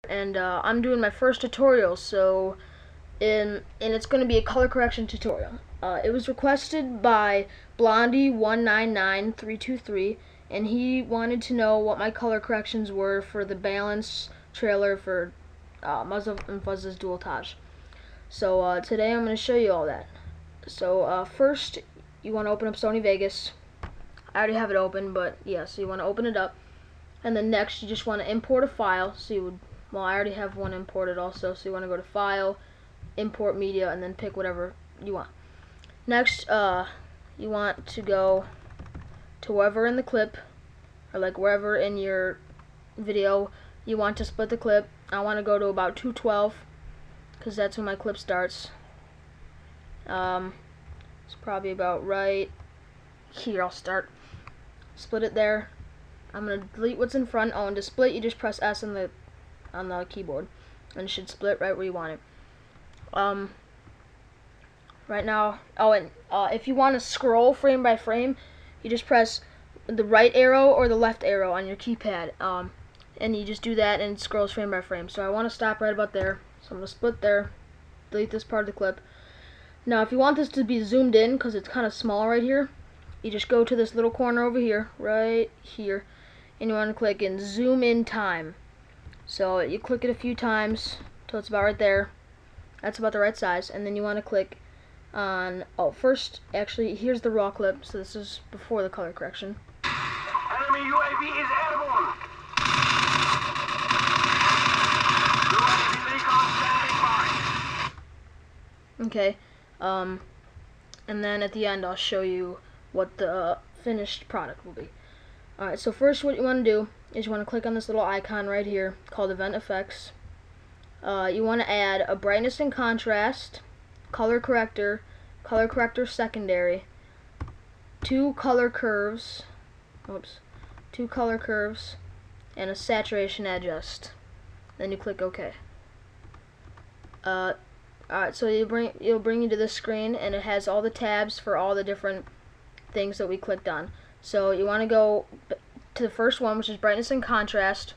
and I'm doing my first tutorial, so and it's going to be a color correction tutorial. It was requested by Blondie199323, and he wanted to know what my color corrections were for the balance trailer for Muzzle and Fuzz's Dual Taj. So today I'm going to show you all that. So first, you want to open up Sony Vegas. I already have it open, but yeah, so you want to open it up, and then next you just want to import a file. So you would, well, I already have one imported also, so you want to go to File, Import Media, and then pick whatever you want. Next, you want to go to wherever in the clip, or like wherever in your video you want to split the clip. I want to go to about 212 because that's when my clip starts. It's probably about right here. I'll start. Split it there. I'm gonna delete what's in front. Oh, and to split, you just press S on the keyboard, and it should split right where you want it. Right now, oh, and if you want to scroll frame by frame, you just press the right arrow or the left arrow on your keypad, and you just do that, and it scrolls frame by frame. So I want to stop right about there, so I'm gonna split there, delete this part of the clip. Now, if you want this to be zoomed in, because it's kind of small right here, you just go to this little corner over here, right here, and you want to click in Zoom In Time. So you click it a few times till it's about right there. That's about the right size, and then you want to click on, oh, first, actually, here's the raw clip, so this is before the color correction. Enemy UAV is airborne. UAV recon standing by. Okay, and then at the end I'll show you what the finished product will be. Alright, so first what you want to do is you want to click on this little icon right here called Event Effects. You want to add a brightness and contrast, color corrector secondary, two color curves, and a saturation adjust. Then you click OK. Alright, so it'll bring you to this screen, and it has all the tabs for all the different things that we clicked on. So you want to go to the first one, which is brightness and contrast,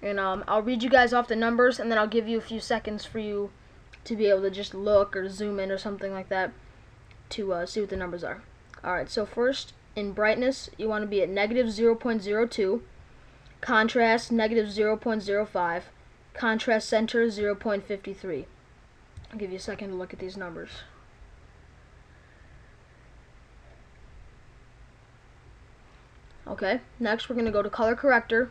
and I'll read you guys off the numbers, and then I'll give you a few seconds for you to be able to just look or zoom in or something like that to see what the numbers are. Alright, so first, in brightness, you want to be at -0.02, contrast -0.05, contrast center 0.53. I'll give you a second to look at these numbers. Okay, next we're going to go to color corrector,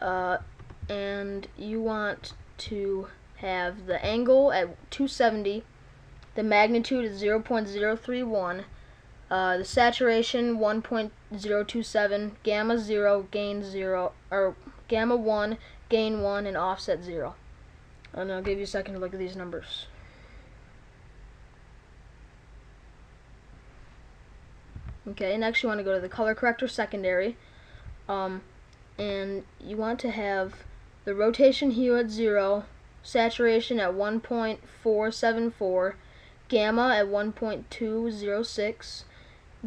and you want to have the angle at 270, the magnitude is 0.031, the saturation 1.027, gamma 0, gain 0, or gamma 1, gain 1, and offset 0. And I'll give you a second to look at these numbers. Okay, next you want to go to the color corrector secondary, and you want to have the rotation hue at 0, saturation at 1.474, gamma at 1.206,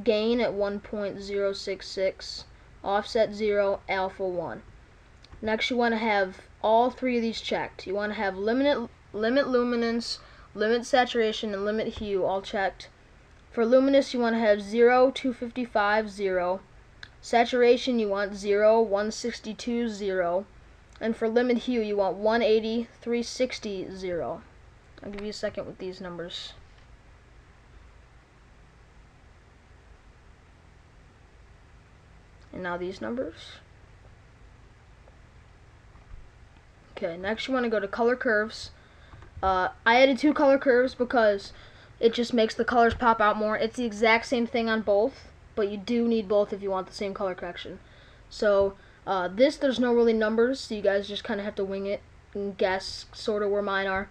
gain at 1.066, offset 0, alpha 1. Next you want to have all three of these checked. You want to have limit luminance, limit saturation, and limit hue all checked. For luminous, you want to have 0, 255, 0. Saturation, you want 0, 162, 0. And for limit hue, you want 180, 360, 0. I'll give you a second with these numbers. And now these numbers. Okay, next you want to go to color curves. I added two color curves because it just makes the colors pop out more. It's the exact same thing on both, but you do need both if you want the same color correction. So there's no really numbers, so you guys just kind of have to wing it and guess sort of where mine are.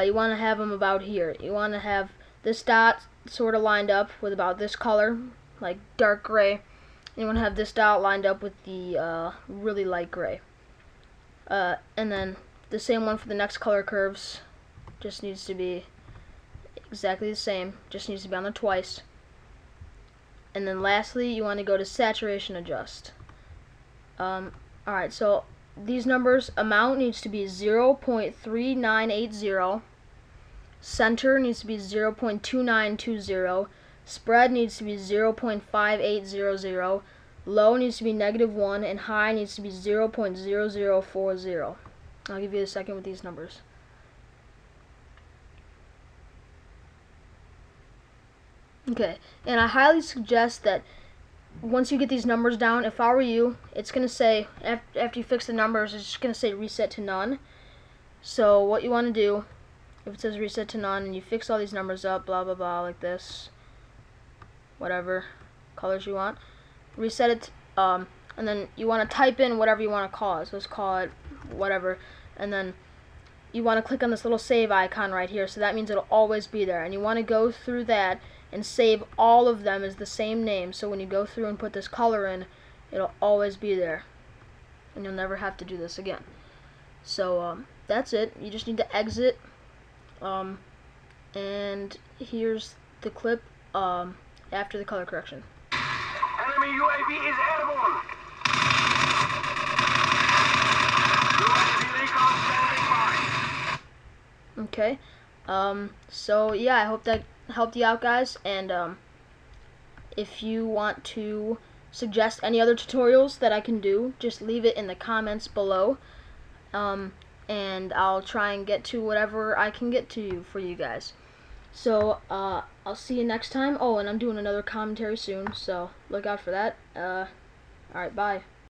You want to have them about here. You want to have this dot sort of lined up with about this color, like dark gray. And you want to have this dot lined up with the really light gray. And then the same one for the next color curves. Just needs to be exactly the same, just needs to be on there twice. And then lastly, you want to go to saturation adjust. Alright, so these numbers, amount needs to be 0.3980, center needs to be 0.2920, spread needs to be 0.5800, low needs to be -1, and high needs to be 0.0040. I'll give you a second with these numbers. Okay, and I highly suggest that once you get these numbers down, if I were you, it's going to say, after you fix the numbers, it's just going to say reset to none. So what you want to do, if it says reset to none, and you fix all these numbers up, blah, blah, blah, like this, whatever colors you want, reset it, and then you want to type in whatever you want to call it. So let's call it whatever, and then you want to click on this little save icon right here, so that means it'll always be there, and you want to go through that and save all of them as the same name, so when you go through and put this color in, it'll always be there, and you'll never have to do this again. So that's it. You just need to exit, and here's the clip after the color correction. Enemy UAV is airborne. UAV recon standing by. Okay. So yeah, I hope that helped you out, guys, and if you want to suggest any other tutorials that I can do, just leave it in the comments below, and I'll try and get to whatever I can get to for you guys. So I'll see you next time. Oh, and I'm doing another commentary soon, so look out for that. Alright, bye.